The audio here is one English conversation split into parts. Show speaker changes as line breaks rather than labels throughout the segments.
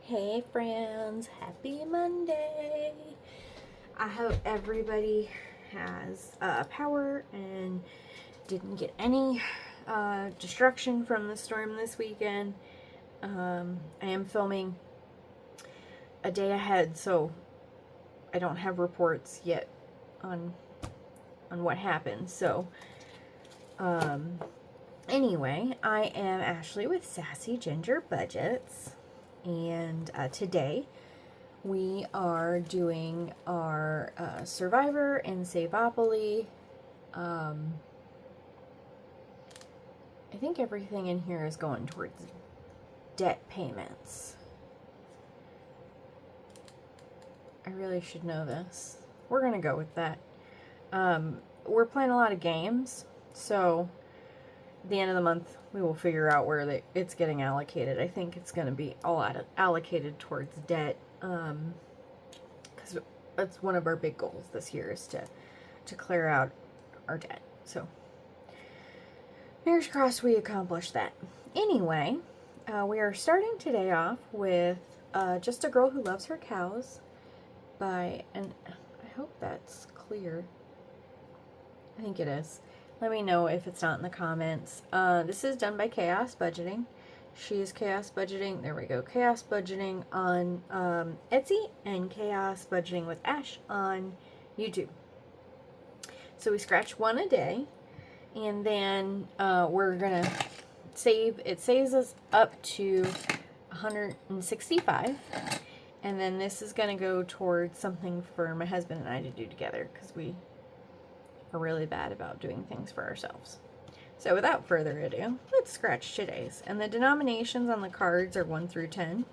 Hey friends, happy Monday. I hope everybody has power and didn't get any destruction from the storm this weekend. I am filming a day ahead, so I don't have reports yet on what happened. So anyway, I am Ashley with Sassy Ginger Budgets. And today we are doing our Survivor and Saveopoly. I think everything in here is going towards debt payments. I really should know this. We're going to go with that. We're playing a lot of games, so at the end of the month we will figure out where it's getting allocated. I think it's going to be all allocated towards debt, because that's one of our big goals this year, is to clear out our debt. So fingers crossed we accomplish that. Anyway, we are starting today off with Just a Girl Who Loves Her Cows by, and I hope that's clear. I think it is. Let me know if it's not in the comments. This is done by Chaos Budgeting. She is Chaos Budgeting. There we go. Chaos Budgeting on Etsy and Chaos Budgeting with Ash on YouTube. So we scratch one a day, and then we're going to save. It saves us up to 165. And then this is going to go towards something for my husband and I to do together, because we are really bad about doing things for ourselves. So without further ado, let's scratch today's. And the denominations on the cards are 1 through 10.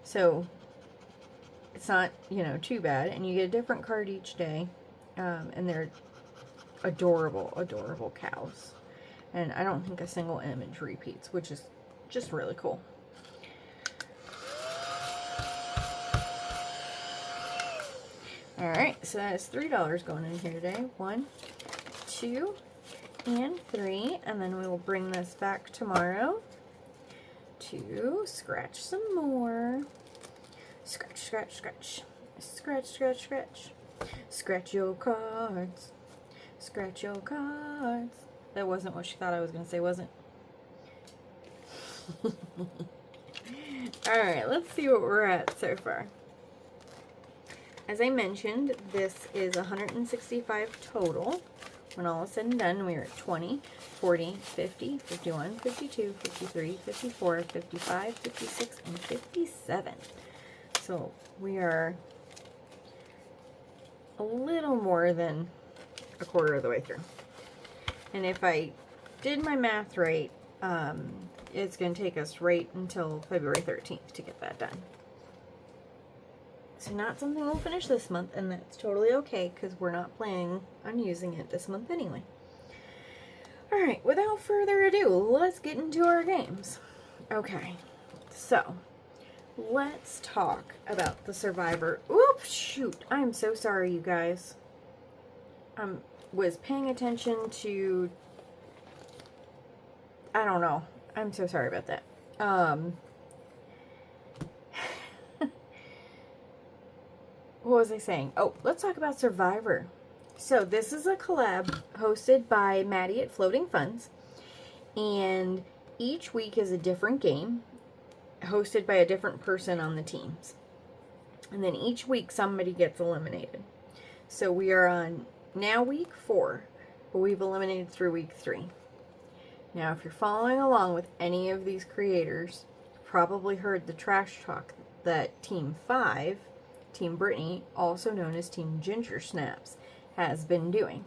So it's not, too bad. And you get a different card each day. And they're adorable, adorable cows. And I don't think a single image repeats, which is just really cool. Alright, so that is $3 going in here today. 1, 2, and 3. And then we will bring this back tomorrow to scratch some more. Scratch, scratch, scratch. Scratch, scratch, scratch. Scratch your cards. Scratch your cards. That wasn't what she thought I was going to say, was it? Alright, let's see what we're at so far. As I mentioned, this is 165 total. When all is said and done, we are at 20, 40, 50, 51, 52, 53, 54, 55, 56, and 57. So we are a little more than a quarter of the way through. And if I did my math right, it's going to take us right until February 13th to get that done. So not something we'll finish this month, and that's totally okay, because we're not planning on using it this month anyway. Alright, without further ado, let's get into our games. Okay, so let's talk about the Survivor. Oops, shoot, I'm so sorry, you guys. I was paying attention to, I don't know. I'm so sorry about that. What was I saying? Oh, let's talk about Survivor. So this is a collab hosted by Maddie at Floating Funds. And each week is a different game hosted by a different person on the teams. And then each week somebody gets eliminated. So we are on now week 4, but we've eliminated through week 3. Now if you're following along with any of these creators, you've probably heard the trash talk that Team 5, Team Brittany, also known as Team GingerSnaps, has been doing.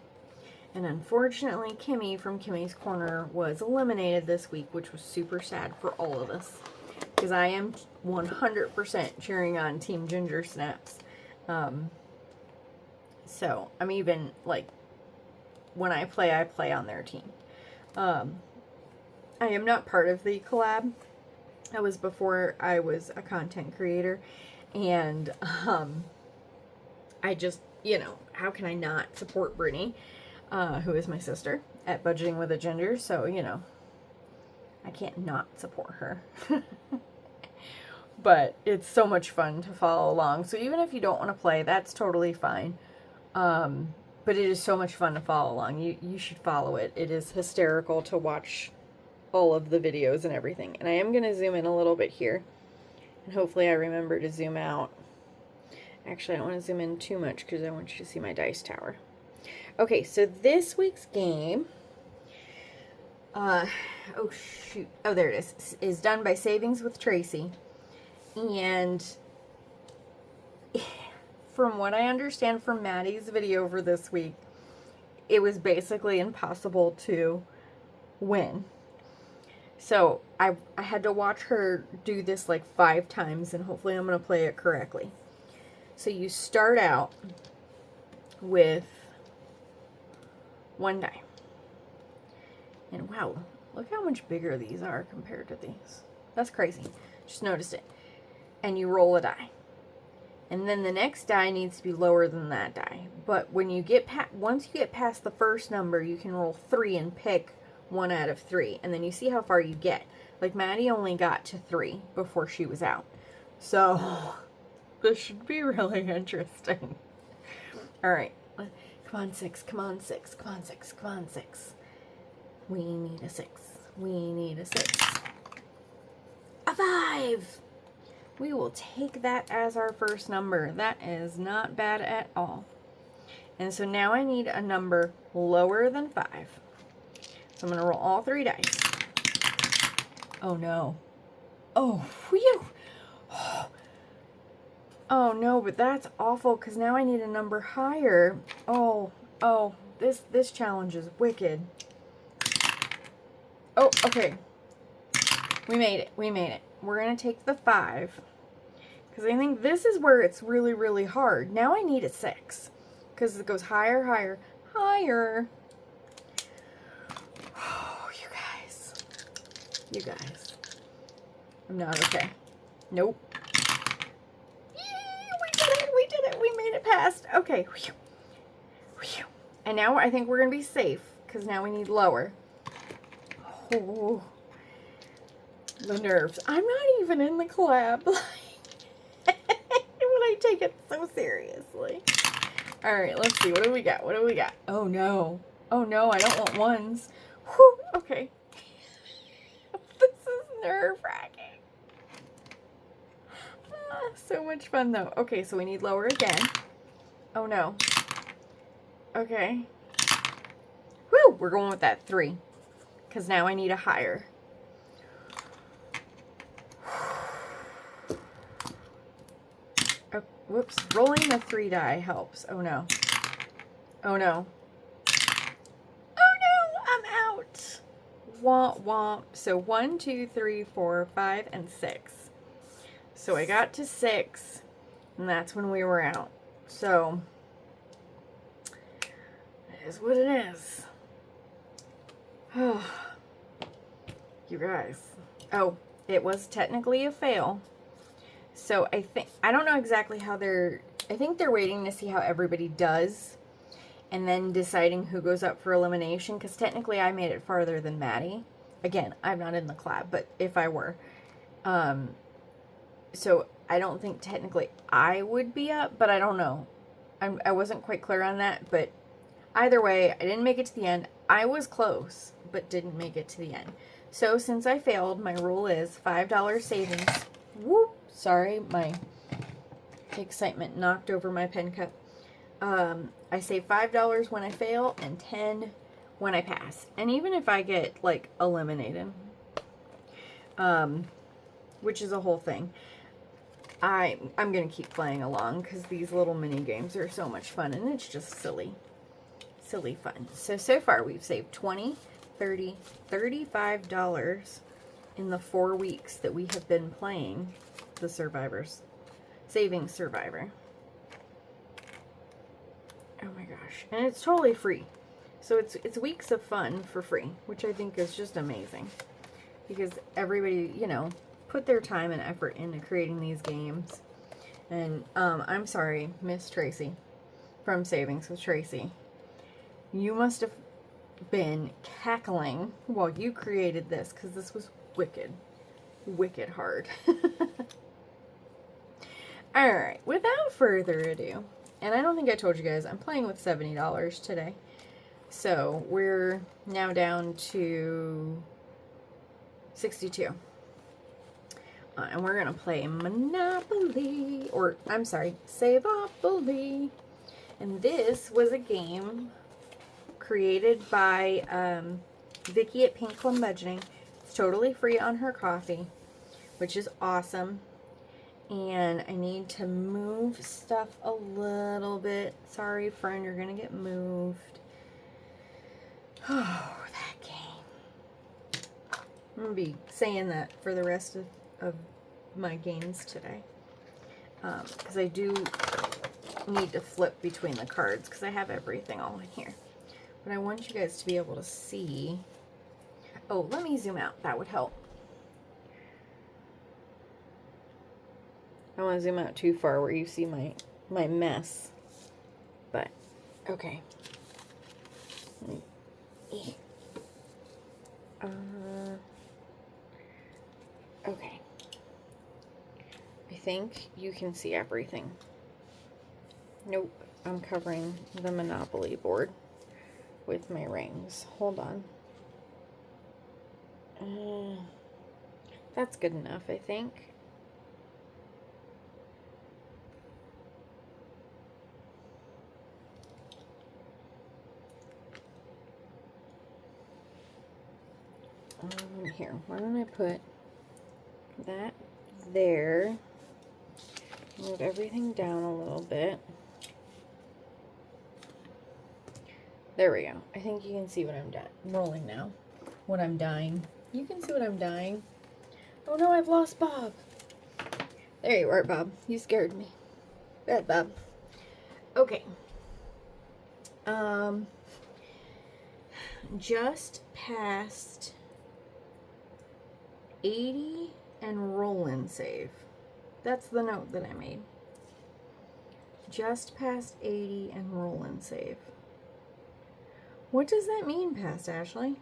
And unfortunately, Kimmy from Kimmy's Corner was eliminated this week, which was super sad for all of us, because I am 100% cheering on Team GingerSnaps. So I'm even, like, when I play on their team. I am not part of the collab. That was before I was a content creator. And I just, how can I not support Brittany, who is my sister, at Budgeting with a Ginger? So, I can't not support her. but it's so much fun to follow along. So even if you don't want to play, that's totally fine. But it is so much fun to follow along. You should follow it. It is hysterical to watch all of the videos and everything. And I am going to zoom in a little bit here. And hopefully I remember to zoom out. Actually, I don't want to zoom in too much because I want you to see my dice tower. Okay, so this week's game, oh shoot, oh there it is done by Savings with Tracy. And from what I understand from Maddie's video for this week, it was basically impossible to win. So I had to watch her do this like 5 times, and hopefully I'm going to play it correctly. So you start out with 1 die. And wow, look how much bigger these are compared to these. That's crazy. Just noticed it. And you roll a die. And then the next die needs to be lower than that die. But when you get once you get past the first number, you can roll 3 and pick 1 out of 3. And then you see how far you get. Like Maddie only got to 3 before she was out. So this should be really interesting. All right. Come on, 6. Come on, 6. Come on, 6. Come on, 6. We need a 6. We need a 6. A 5. We will take that as our first number. That is not bad at all. And so now I need a number lower than 5. So I'm going to roll all 3 dice. Oh no. Oh, whew. Oh no, but that's awful because now I need a number higher. Oh, this challenge is wicked. Oh, okay. We made it. We made it. We're going to take the 5 because I think this is where it's really, really hard. Now I need a 6 because it goes higher, higher, higher. Oh, you guys. You guys. I'm not okay. Nope. We did it. We made it past. Okay. And now I think we're going to be safe because now we need lower. Oh, the nerves. I'm not even in the collab. When I take it so seriously. All right, let's see. What do we got? What do we got? Oh, no. Oh, no. I don't want ones. Whew, okay. This is nerve-wracking. So much fun, though. Okay, so we need lower again. Oh, no. Okay. Woo! We're going with that 3. Because now I need a higher. Oh, whoops. Rolling the 3 die helps. Oh, no. Oh, no. Oh, no! I'm out! Womp, womp. So 1, 2, 3, 4, 5, and 6. So I got to 6, and that's when we were out. So, it is what it is. Oh, you guys. Oh, it was technically a fail. So I don't know exactly how I think they're waiting to see how everybody does, and then deciding who goes up for elimination, because technically I made it farther than Maddie. Again, I'm not in the collab, but if I were. So I don't think technically I would be up, but I don't know. I wasn't quite clear on that, but either way, I didn't make it to the end. I was close, but didn't make it to the end. So since I failed, my rule is $5 savings. Whoop! Sorry, my excitement knocked over my pen cup. I save $5 when I fail and $10 when I pass. And even if I get, like, eliminated, which is a whole thing, I'm going to keep playing along because these little mini games are so much fun, and it's just silly fun. So far we've saved $20, $30, $35 in the 4 weeks that we have been playing the Saving Survivor. Oh my gosh. And it's totally free. So it's weeks of fun for free, which I think is just amazing. Because everybody, you know, put their time and effort into creating these games. And I'm sorry, Miss Tracy from Savings with Tracy. You must have been cackling while you created this, because this was wicked hard. Alright, without further ado, and I don't think I told you guys, I'm playing with $70 today. So we're now down to 62. And we're going to play Monopoly, or I'm sorry, Saveopoly. And this was a game created by Vicky at Pink Plum Budgeting. It's totally free on her coffee, which is awesome. And I need to move stuff a little bit. Sorry, friend, you're going to get moved. Oh, that game. I'm going to be saying that for the rest of my games today. Because I do need to flip between the cards because I have everything all in here. But I want you guys to be able to see. Oh, let me zoom out. That would help. I don't want to zoom out too far where you see my mess. But, okay. Okay. I think you can see everything. Nope. I'm covering the Monopoly board with my rings. Hold on. That's good enough, I think. Here, why don't I put that there? Move everything down a little bit. There we go. I think you can see what I'm rolling now. What I'm dying. You can see what I'm dying. Oh no, I've lost Bob. There you are, Bob. You scared me. Bad Bob. Okay. Just past 80 and roll and save. That's the note that I made. Just past 80 and roll and save. What does that mean, past Ashley?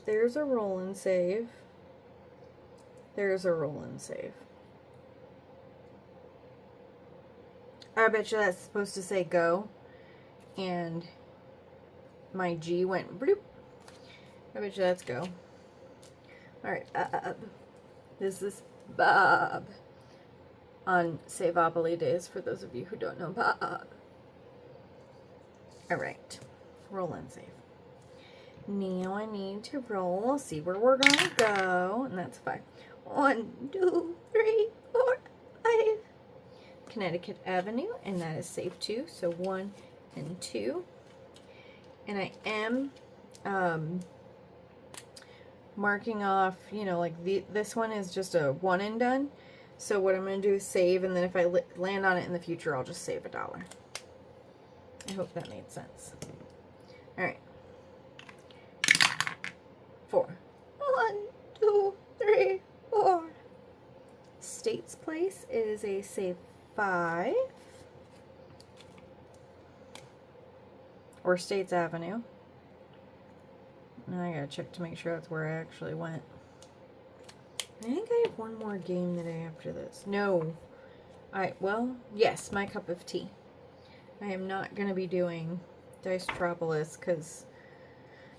There's a roll and save. There's a roll and save. I bet you that's supposed to say go. And my G went bloop. I bet you that's go. Alright, Bob. This is Bob. On Saveopoly days, for those of you who don't know Bob. Alright. Roll and save. Now I need to roll. See where we're going to go. And that's 5. 1, 2, 3, 4, 5. Connecticut Avenue. And that is safe too. So 1 and 2. And I am marking off, you know, like this one is just a one and done. So what I'm going to do is save, and then if I land on it in the future, I'll just save $1. I hope that made sense. All right. 4. 1, 2, 3, 4. States Place is a save 5. Or States Avenue. Now I gotta check to make sure that's where I actually went. I think I have one more game the day after this. No. Well, yes, my cup of tea. I am not gonna be doing Dicetropolis because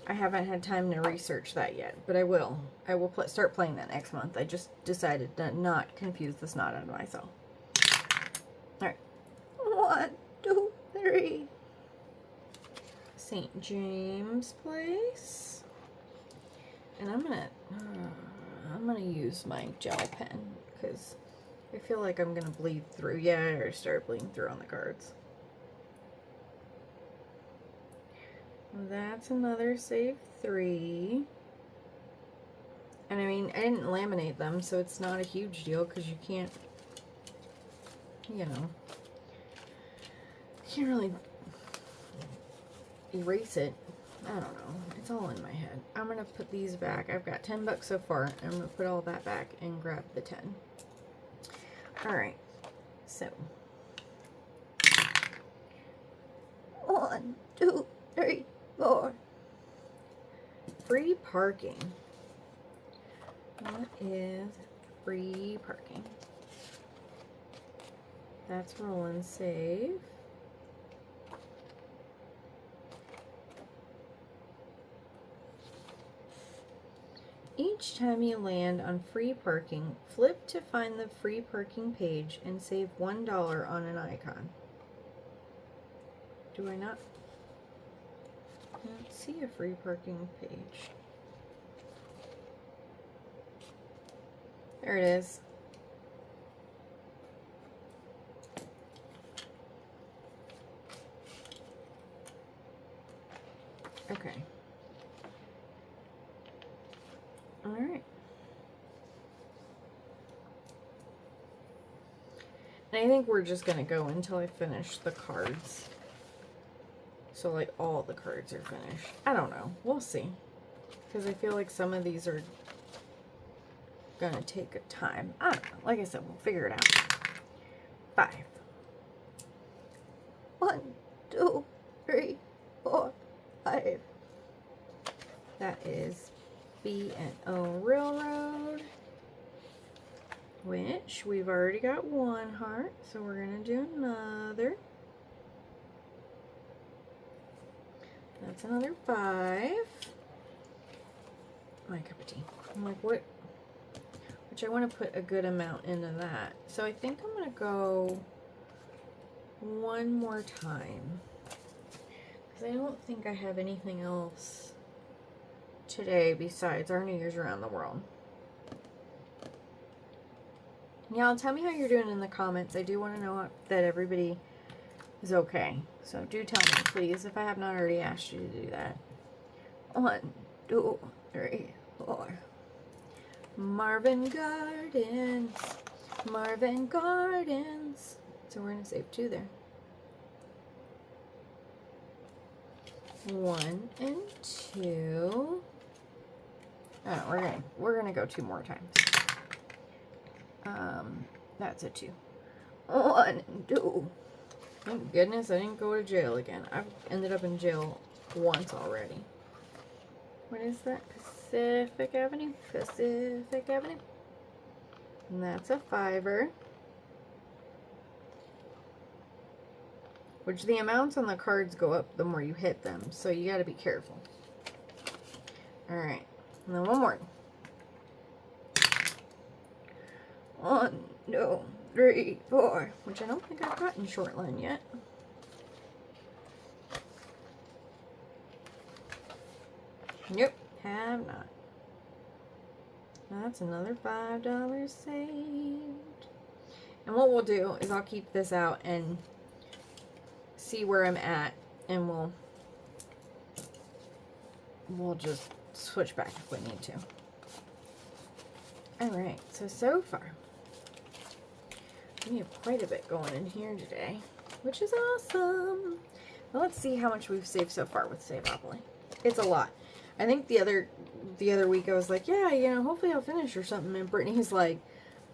I haven't had time to research that yet, but I will. I will start playing that next month. I just decided to not confuse the snot out of myself. Alright. 1, 2, 3. St. James Place. And I'm gonna use my gel pen because I feel like I'm gonna bleed through. Yeah, I already started bleeding through on the cards. That's another save 3. And I mean, I didn't laminate them, so it's not a huge deal because you can't, you know, can't really erase it. I don't know. It's all in my head. I'm going to put these back. I've got $10 so far. I'm going to put all that back and grab the 10. Alright. So. 1, 2, 3, 4. Free parking. What is free parking? That's roll and save. Each time you land on free parking, flip to find the free parking page and save $1 on an icon. Do I not? I don't see a free parking page. There it is. Okay. All right. And I think we're just going to go until I finish the cards. So, like, all the cards are finished. I don't know. We'll see. Because I feel like some of these are going to take a time. I don't know. Like I said, we'll figure it out. 5. 1, 2, 3, 4, 5. That is B&O Railroad, which we've already got 1 heart, so we're going to do another. That's another 5. My cup of tea. I'm like, what? Which I want to put a good amount into that. So I think I'm going to go 1 more time. Because I don't think I have anything else today besides our New Year's around the world. Y'all tell me how you're doing in the comments. I do want to know that everybody is okay. So do tell me, please, if I have not already asked you to do that. 1, 2, 3, 4. Marvin Gardens. Marvin Gardens. So we're going to save 2 there. 1 and 2. Oh, we're gonna go 2 more times. That's a 2. 1 and 2. Thank goodness I didn't go to jail again. I've ended up in jail once already. What is that? Pacific Avenue? Pacific Avenue. And that's a 5er. Which the amounts on the cards go up the more you hit them. So you gotta be careful. Alright. And then 1 more. 1, 2, 3, 4. Which I don't think I've gotten short line yet. Nope, have not. That's another $5 saved. And what we'll do is I'll keep this out and see where I'm at, and we'll just switch back if we need to. Alright, so far we have quite a bit going in here today, which is awesome. Well, let's see how much we've saved so far with Saveopoly. It's a lot. I think the other week I was like, yeah, you know, hopefully I'll finish or something, and Brittany's like,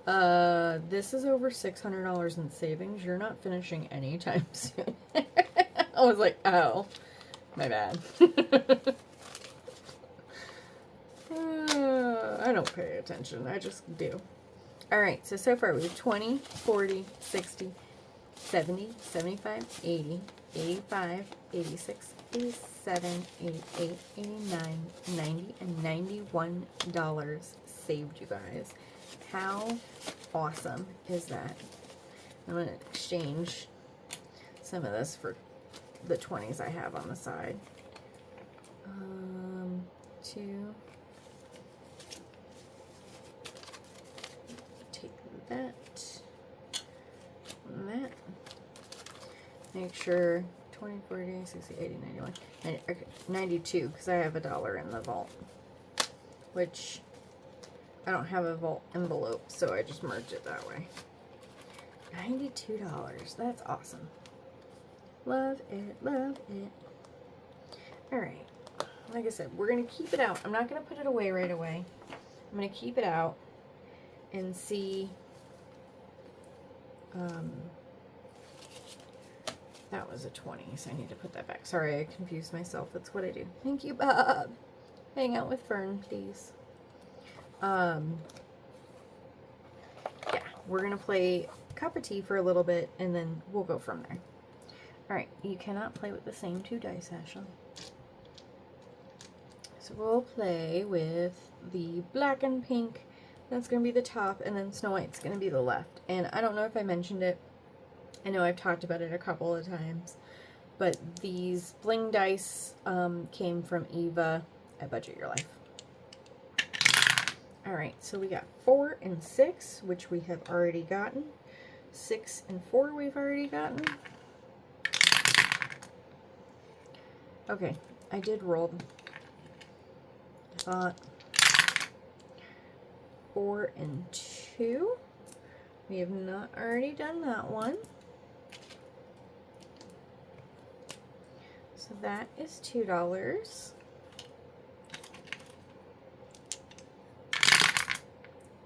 this is over $600 in savings. You're not finishing anytime soon. I was like, oh, my bad. I don't pay attention. I just do. All right, so far we have 20, 40, 60, 70, 75, 80, 85, 86, 87, 88, 89, 90, and $91 saved, you guys. How awesome is that? I'm going to exchange some of this for the 20s I have on the side. 2. Take that. And that. Make sure 20, 40, 60, 80, 91, 90, okay, 92, because I have $1 in the vault. Which I don't have a vault envelope, so I just merged it that way. $92. That's awesome. Love it, love it. Alright. Like I said, we're going to keep it out. I'm not going to put it away right away. I'm going to keep it out and see. That was a 20, so I need to put that back. Sorry, I confused myself. That's what I do. Thank you, Bob. Hang out with Fern, please. Yeah, we're going to play Cup of Tea for a little bit, and then we'll go from there. Alright, you cannot play with the same 2 dice, Ashley. So we'll play with the black and pink. That's going to be the top, and then Snow White's going to be the left. And I don't know if I mentioned it. I know I've talked about it a couple of times. But these bling dice came from Eva at Budget Your Life. Alright, so we got 4 and 6, which we have already gotten. 6 and 4 we've already gotten. Okay, I did roll them. Thought 4 and 2. We have not already done that one. So that is $2.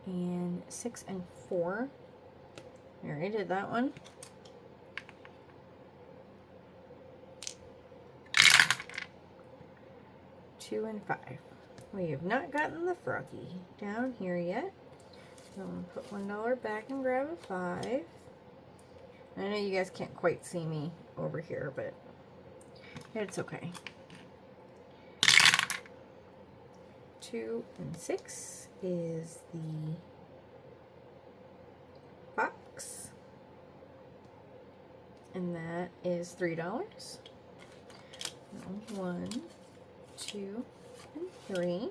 And 6 and 4. We already did that one. $2 and 5. We have not gotten the froggy down here yet. So I'm going to put $1 back and grab a 5. I know you guys can't quite see me over here, but it's okay. 2 and 6 is the box. And that is $3. 1, 2, and 3.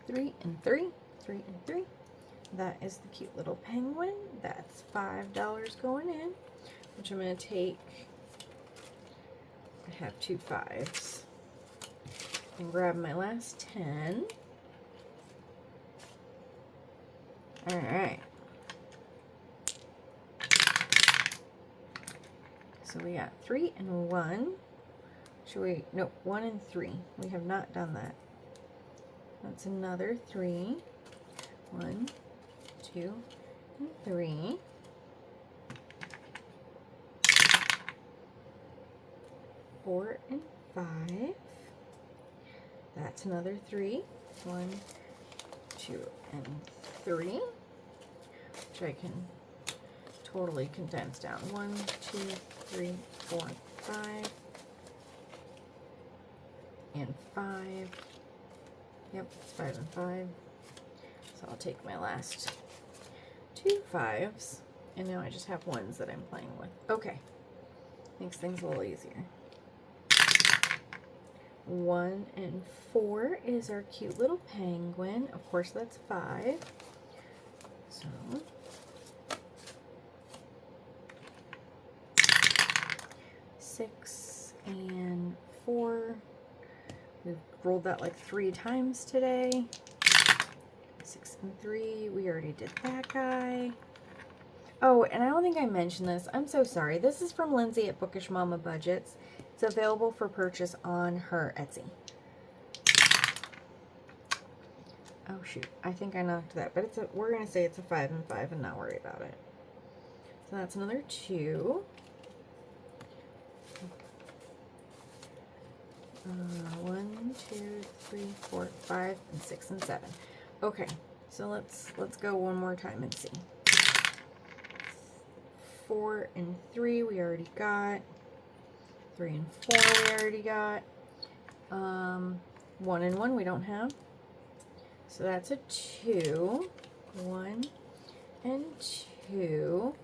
3 and 3. 3 and 3. That is the cute little penguin. That's $5 going in, which I'm going to take. I have 2 5s. And grab my last 10. Alright. So we got 3 and 1. Should we? No, 1 and 3. We have not done that. That's another 3. 1, 2, and 3. 4 and 5. That's another 3. 1, 2, and 3. Which I can totally condense down. 1, 2, 3, 4, 5. And 5. Yep, it's 5 and 5. So I'll take my last 2 5s. And now I just have 1s that I'm playing with. Okay. Makes things a little easier. 1 and 4 is our cute little penguin. Of course, that's 5. So 6 and 4. We've rolled that like 3 times today. 6 and 3. We already did that guy. Oh, and I don't think I mentioned this. I'm so sorry. This is from Lindsay at Bookish Mama Budgets. It's available for purchase on her Etsy. Oh shoot, I think I knocked that, but we're gonna say it's a 5 and 5 and not worry about it. So that's another 2. 1, 2, 3, 4, 5, and 6 and 7. Okay, so let's go one more time and see. 4 and 3 we already got. 3 and 4 we already got. 1 and 1 we don't have. So that's a 2. 1 and 2.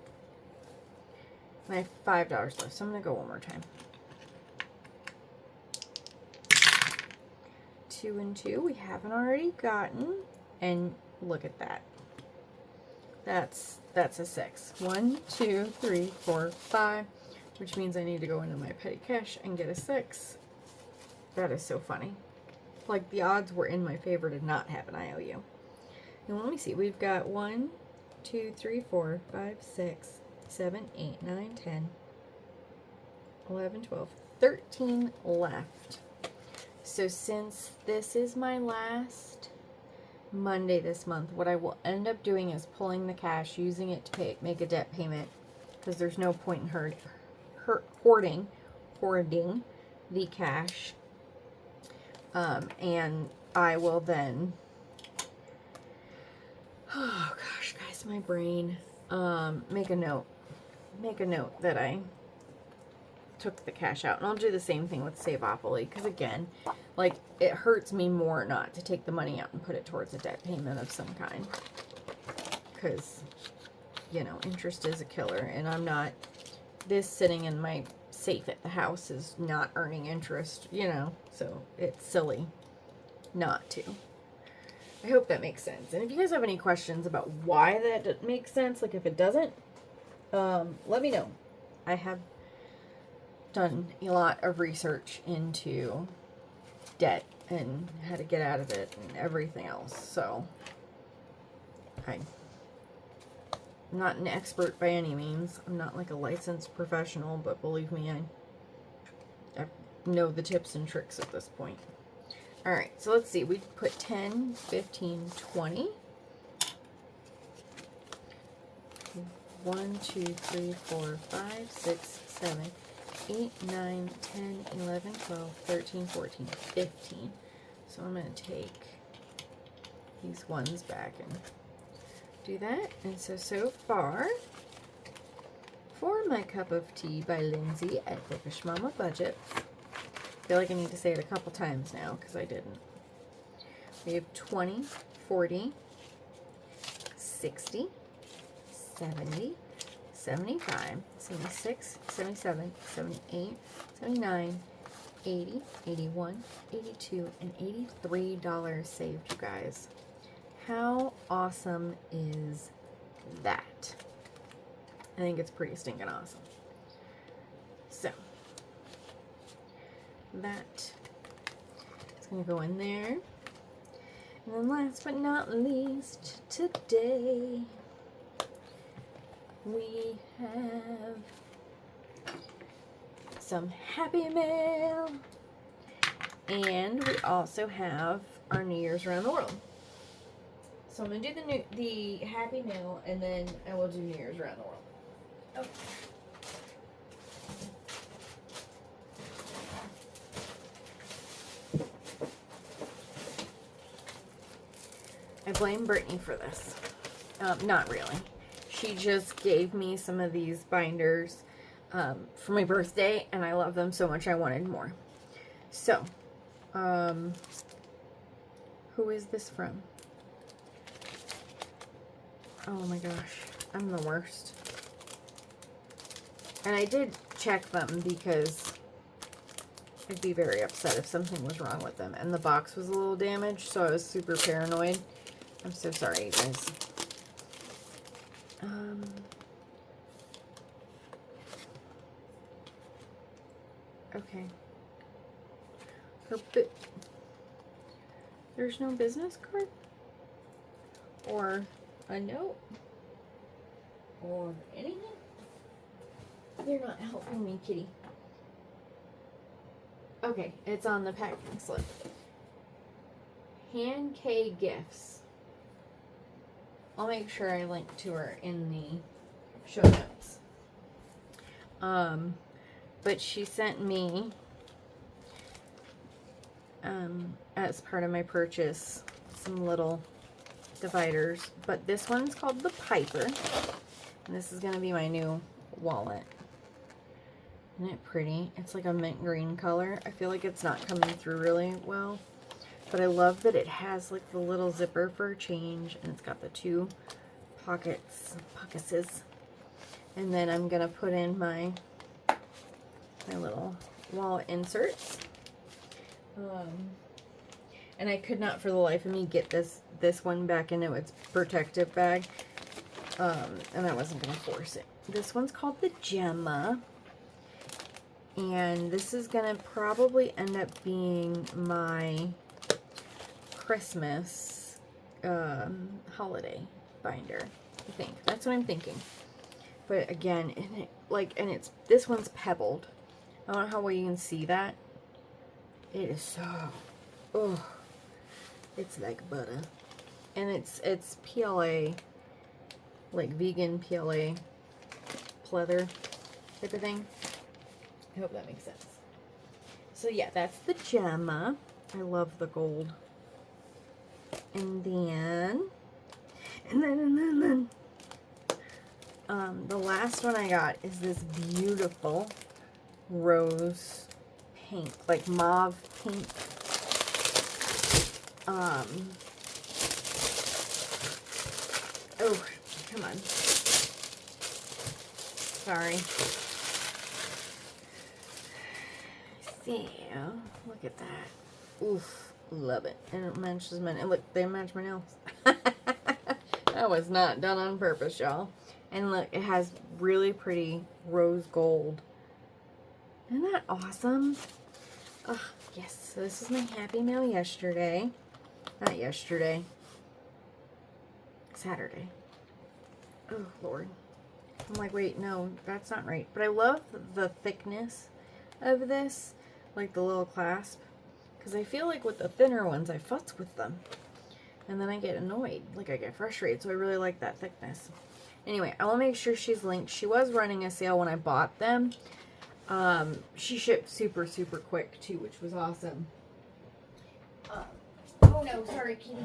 And I have $5 left, so I'm going to go one more time. 2 and 2 we haven't already gotten. And look at that. That's a 6. 1, 2, 3, 4, 5. Which means I need to go into my petty cash and get a 6. That is so funny. Like, the odds were in my favor to not have an IOU. And let me see. We've got 1, 2, 3, 4, 5, 6, 7, 8, 9, 10, 11, 12, 13 left. So since this is my last Monday this month, what I will end up doing is pulling the cash, using it to make a debt payment, because there's no point in hoarding the cash. And I will then, oh gosh, guys, my brain, make a note that I took the cash out. And I'll do the same thing with Saveopoly, because again, like, it hurts me more not to take the money out and put it towards a debt payment of some kind. Because, you know, interest is a killer, and I'm not, this sitting in my safe at the house is not earning interest, you know, so it's silly not to. I hope that makes sense. And if you guys have any questions about why that makes sense, like if it doesn't, let me know. I have done a lot of research into debt and how to get out of it and everything else. So I'm not an expert by any means. I'm not like a licensed professional, but believe me, I know the tips and tricks at this point. All right, so let's see. We put 10, 15, 20. 1, 2, 3, 4, 5, 6, 7, 8, 9, 10, 11, 12, 13, 14, 15. So I'm going to take these ones back and do that. And so far, for my cup of tea by Lindsay at Bookish Mama Budget, I feel like I need to say it a couple times now because I didn't. We have 20, 40, 60, 70, 75, 76, 77, 78, 79, 80, 81, 82, and $83 saved, you guys. How awesome is that? I think it's pretty stinking awesome. So, that is going to go in there. And then last but not least, today, we have some Happy Mail, and we also have our New Year's around the world. So I'm going to do the Happy Mail, and then I will do New Year's around the world. Okay. I blame Brittany for this. Not really. She just gave me some of these binders for my birthday, and I love them so much I wanted more. So, who is this from? Oh my gosh, I'm the worst. And I did check them because I'd be very upset if something was wrong with them. And the box was a little damaged, so I was super paranoid. I'm so sorry, you guys. Okay. There's no business card? Or a note? Or anything? You're not helping me, kitty. Okay, it's on the packing slip. Han K Gifts. I'll make sure I link to her in the show notes. But she sent me, as part of my purchase, some little dividers. But this one's called the Piper. And this is going to be my new wallet. Isn't it pretty? It's like a mint green color. I feel like it's not coming through really well. But I love that it has like the little zipper for change. And it's got the two pocketses. And then I'm going to put in my little wallet inserts. And I could not for the life of me get this one back into its protective bag. And I wasn't going to force it. This one's called the Gemma. And this is going to probably end up being my Christmas holiday binder, I think. That's what I'm thinking. But again, this one's pebbled. I don't know how well you can see that. It is so, oh, it's like butter. And it's PLA, like vegan PLA pleather type of thing. I hope that makes sense. So yeah, that's the Gemma. I love the gold. And then the last one I got is this beautiful rose pink, like mauve pink. Oh, come on. Sorry. So, look at that. Oof, love it. And it matches my, and look, they match my nails. That was not done on purpose, y'all. And look, it has really pretty rose gold. Isn't that awesome? Oh, yes. So this is my Happy Mail yesterday. Not yesterday. Saturday. Oh, Lord. I'm like, wait, no, that's not right. But I love the thickness of this. Like the little clasp. Because I feel like with the thinner ones, I futz with them. And then I get annoyed. Like, I get frustrated. So I really like that thickness. Anyway, I will make sure she's linked. She was running a sale when I bought them. She shipped super, super quick, too, which was awesome. Oh, no, sorry, kitty.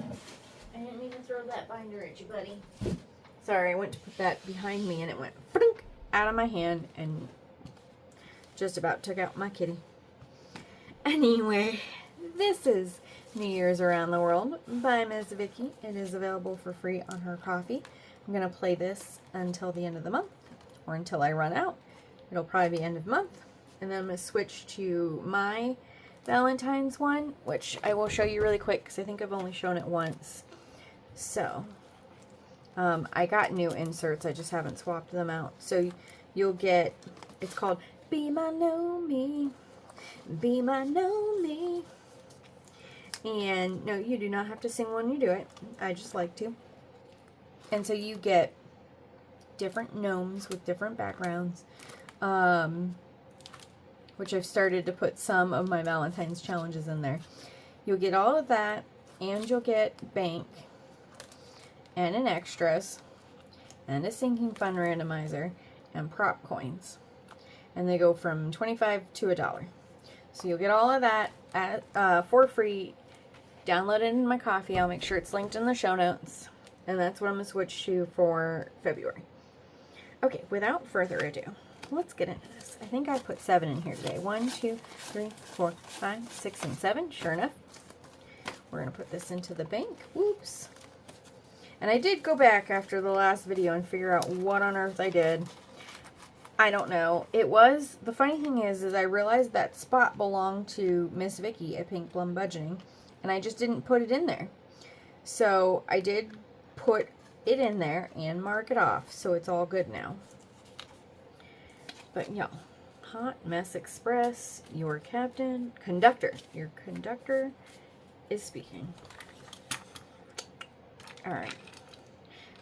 I didn't mean to throw that binder at you, buddy. Sorry, I went to put that behind me, and it went out of my hand and just about took out my kitty. Anyway, this is New Year's Around the World by Ms. Vicky. It is available for free on her Ko-fi. I'm going to play this until the end of the month, or until I run out. It'll probably be end of month. And then I'm going to switch to my Valentine's one, which I will show you really quick because I think I've only shown it once. So, I got new inserts. I just haven't swapped them out. So, you'll get, it's called Be My Know Me. Be My Know Me. And, no, you do not have to sing when you do it. I just like to. And so you get different gnomes with different backgrounds. Which I've started to put some of my Valentine's challenges in there. You'll get all of that, and you'll get bank, and an extras, and a sinking fund randomizer, and prop coins. And they go from 25 to $1. So you'll get all of that for free. Download it in my Ko-fi. I'll make sure it's linked in the show notes. And that's what I'm going to switch to for February. Okay, without further ado, let's get into this. I think I put 7 in here today. 1, 2, 3, 4, 5, 6, and 7. Sure enough. We're going to put this into the bank. Whoops. And I did go back after the last video and figure out what on earth I did. I don't know. It was, the funny thing is I realized that spot belonged to Miss Vicky at Pink Plum Budgeting, and I just didn't put it in there. So I did put it in there and mark it off, so it's all good now. But y'all, Hot Mess Express, your conductor is speaking. Alright,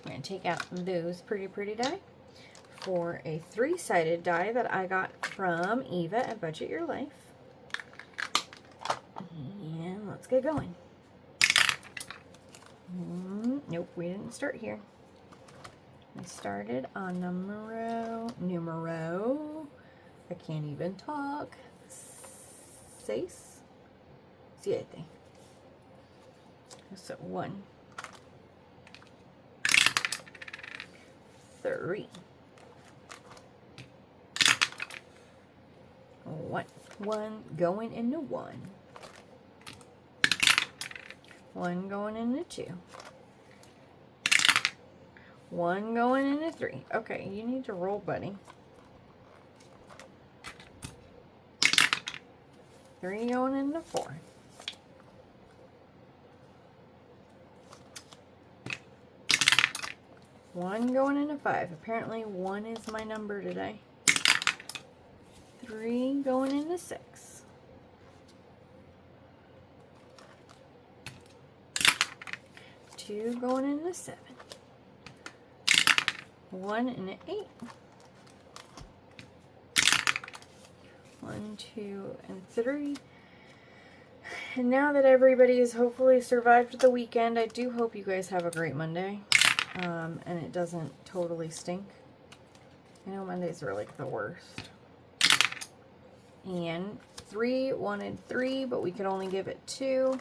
I'm going to take out those pretty die for a 3-sided die that I got from Eva at Budget Your Life. And let's get going. Nope, we didn't start here. We started on numero, I can't even talk, 6, 7. So 1, 3, 1 going into 1, 1 going into 2, 1 going into 3. Okay, you need to roll, buddy. 3 going into 4. 1 going into 5. Apparently 1 is my number today. 3 going into 6. 2 going into 7. 1 into 8. 1, 2, and 3. And now that everybody has hopefully survived the weekend, I do hope you guys have a great Monday. And it doesn't totally stink. I know Mondays are like the worst. And 3 wanted 3, but we could only give it 2.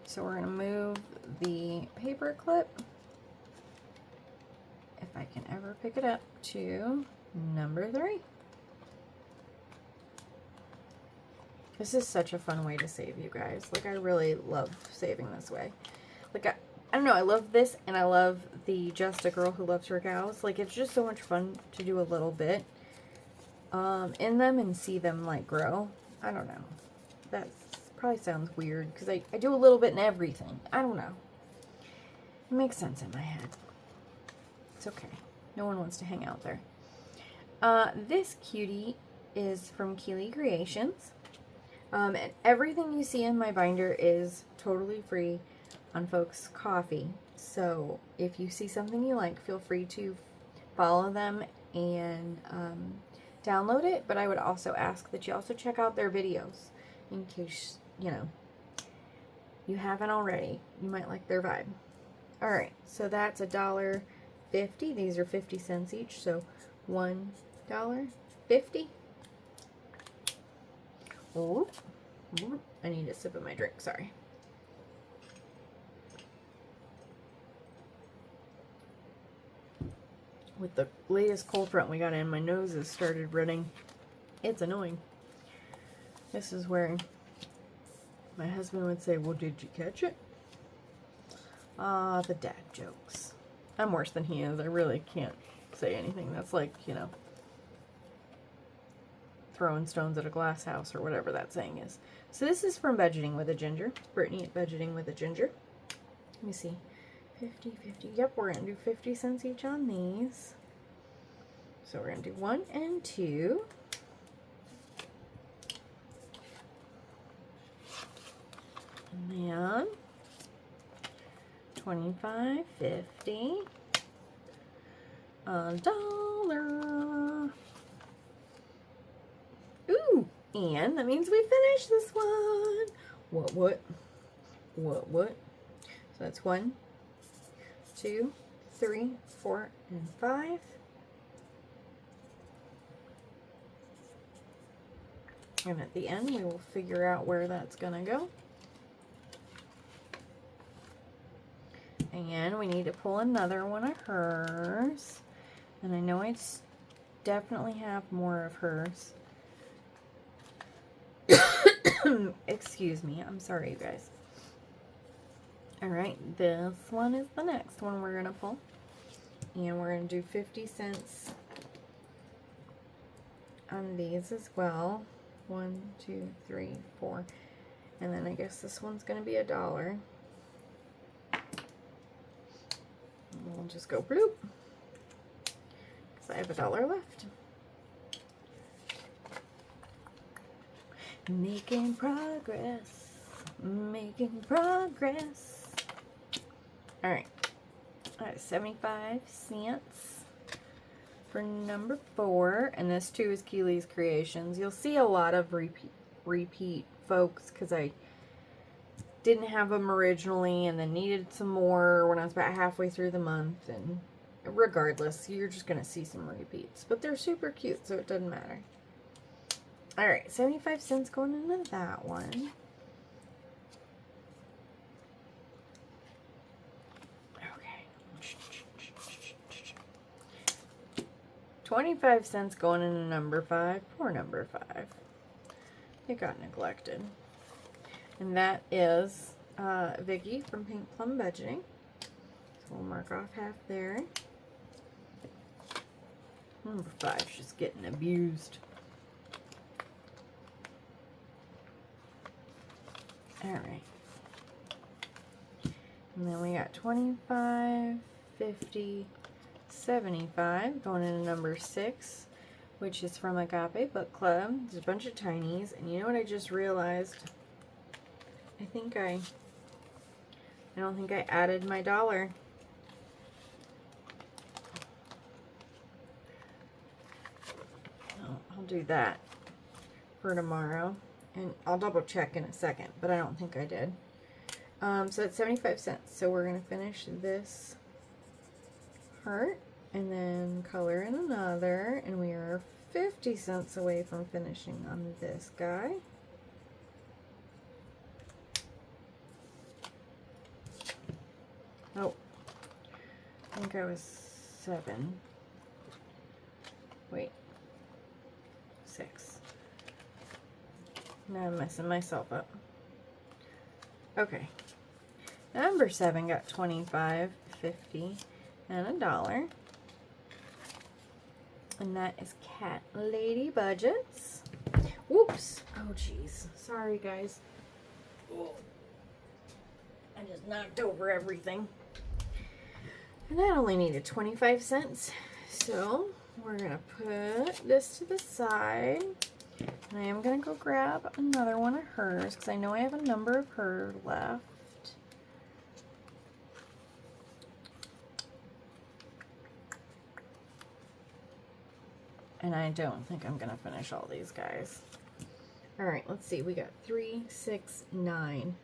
So we're going to move the paper clip, if I can ever pick it up, to number 3. This is such a fun way to save, you guys. Like, I really love saving this way. Like, I don't know, I love this, and I love the Just a Girl Who Loves Her Cows. Like, it's just so much fun to do a little bit in them and see them, like, grow. I don't know. That probably sounds weird, because I do a little bit in everything. I don't know. It makes sense in my head. It's okay. No one wants to hang out there. This cutie is from Keely Creations. And everything you see in my binder is totally free on Folks Coffee. So if you see something you like, feel free to follow them and download it. But I would also ask that you also check out their videos in case, you know, you haven't already. You might like their vibe. Alright, so that's $1.50. These are 50 cents each, so $1.50. Oh, I need a sip of my drink, sorry. With the latest cold front we got in, my nose has started running. It's annoying. This is where my husband would say, well, did you catch it? Ah, the dad jokes. I'm worse than he is. I really can't say anything. That's like, you know, throwing stones at a glass house or whatever that saying is. So this is from Budgeting with a Ginger. Brittany at Budgeting with a Ginger. Let me see. 50, 50. Yep, we're going to do 50 cents each on these. So we're going to do 1 and 2. And then 25, 50. $1. Ooh, and that means we finished this one. What? So that's 1, 2, 3, 4, and 5. And at the end, we will figure out where that's gonna go. And we need to pull another one of hers. And I know I definitely have more of hers. Excuse me. I'm sorry, you guys. Alright, this one is the next one we're going to pull. And we're going to do 50 cents on these as well. 1, 2, 3, 4. And then I guess this one's going to be $1. We'll just go bloop. Because I have $1 left. Making progress. Making progress. Alright. Alright, 75 cents for number 4. And this too is Keely's Creations. You'll see a lot of repeat folks because I didn't have them originally and then needed some more when I was about halfway through the month. And regardless, you're just going to see some repeats. But they're super cute, so it doesn't matter. Alright, 75 cents going into that one. Okay. 25 cents going into number 5. Poor number 5. It got neglected. And that is Vicky from Pink Plum Budgeting. So we'll mark off half there. Number 5 is just getting abused. Alright. And then we got 25, 50, 75 going into number 6, which is from Agape Book Club. There's a bunch of tinies. And you know what I just realized? I don't think I added my $1. I'll do that for tomorrow. And I'll double check in a second, but I don't think I did. So it's 75 cents. So we're going to finish this heart and then color in another. And we are 50 cents away from finishing on this guy. I think I was 7. Wait. 6. Now I'm messing myself up. Okay. Number 7 got 25, 50, and $1. And that is Cat Lady Budgets. Whoops. Oh, jeez. Sorry, guys. Oh. I just knocked over everything. And that only needed 25 cents. So we're going to put this to the side. And I am going to go grab another one of hers because I know I have a number of her left. And I don't think I'm going to finish all these guys. Alright, let's see. We got 3, 6, 9.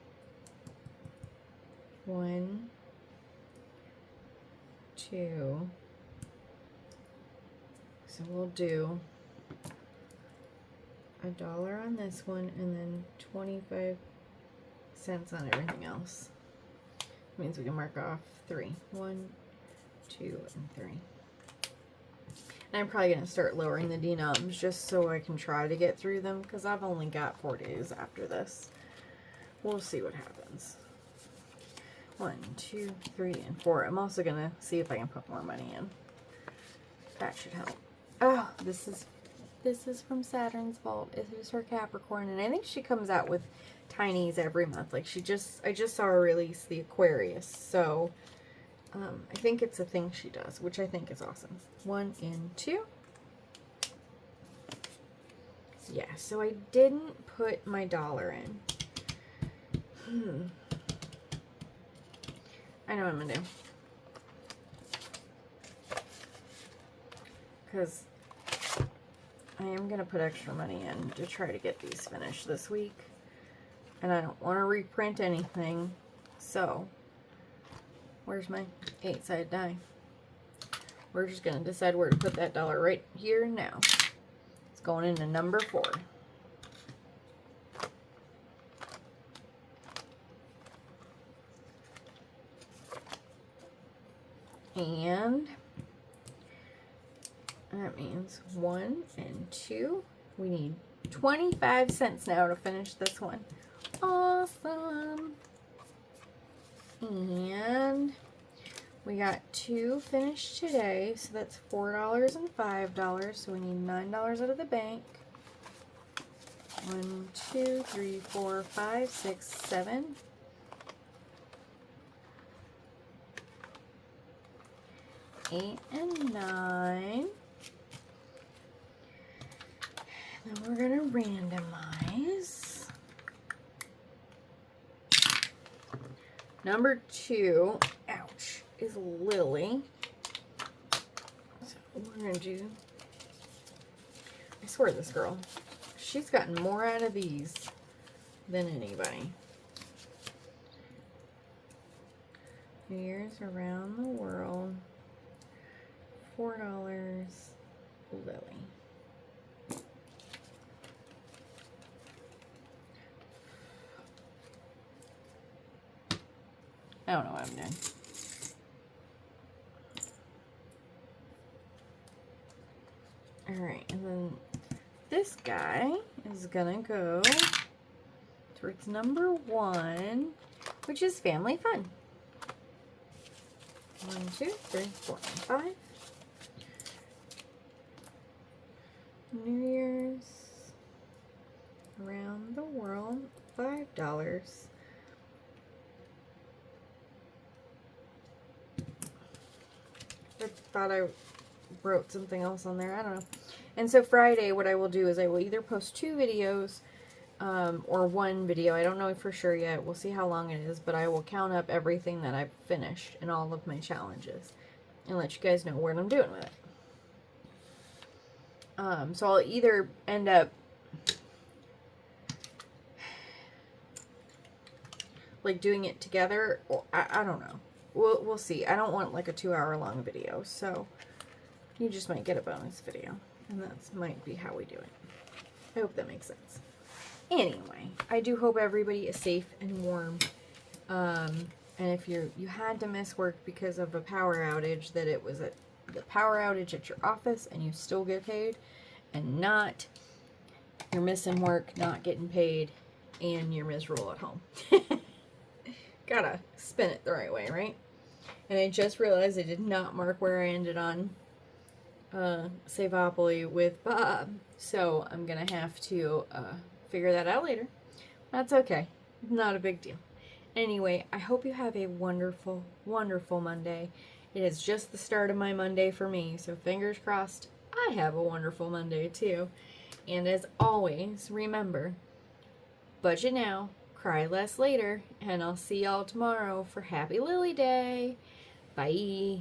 1, 2. So we'll do $1 on this one and then 25 cents on everything else. Means we can mark off 3. 1, 2, and 3. And I'm probably going to start lowering the denums just so I can try to get through them because I've only got 4 days after this. We'll see what happens. 1, 2, 3, and 4. I'm also going to see if I can put more money in. That should help. Oh, this is from Saturn's Vault. It is her Capricorn, and I think she comes out with tinies every month. Like I just saw her release the Aquarius, so I think it's a thing she does, which I think is awesome. 1 and 2. Yeah, so I didn't put my $1 in. I know what I'm gonna do. Because I am gonna put extra money in to try to get these finished this week. And I don't want to reprint anything. So, where's my 8-sided die? We're just gonna decide where to put that $1 right here now. It's going into number 4. And that means 1 and 2. We need 25 cents now to finish this one. Awesome. And we got 2 finished today, so that's $4 and $5. So we need $9 out of the bank. 1, 2, 3, 4, 5, 6, 7. 8 and 9. Then we're going to randomize. Number 2, ouch, is Lily. So we're going to do, I swear this girl, she's gotten more out of these than anybody. New Year's Around the World. $4, Lily. I don't know what I'm doing. Alright, and then this guy is gonna go towards number 1, which is Family Fun. 1, 2, 3, 4, and 5. New Year's Around the World, $5. I thought I wrote something else on there. I don't know. And so Friday, what I will do is I will either post 2 videos or 1 video. I don't know for sure yet. We'll see how long it is, but I will count up everything that I've finished in all of my challenges and let you guys know what I'm doing with it. So I'll either end up like doing it together, or I don't know. We'll see. I don't want like a 2-hour long video, so you just might get a bonus video, and that might be how we do it. I hope that makes sense. Anyway, I do hope everybody is safe and warm. I and if you had to miss work because of a power outage, that it was the power outage at your office and you still get paid, and not you're missing work, not getting paid, and you're miserable at home. Gotta spin it the right way, right? And I just realized I did not mark where I ended on Saveopoly with Bob, so I'm gonna have to figure that out later. That's okay. Not a big deal. Anyway, I hope you have a wonderful, wonderful Monday. It is just the start of my Monday for me, so fingers crossed I have a wonderful Monday too. And as always, remember, budget now, cry less later, and I'll see y'all tomorrow for Happy Lily Day. Bye.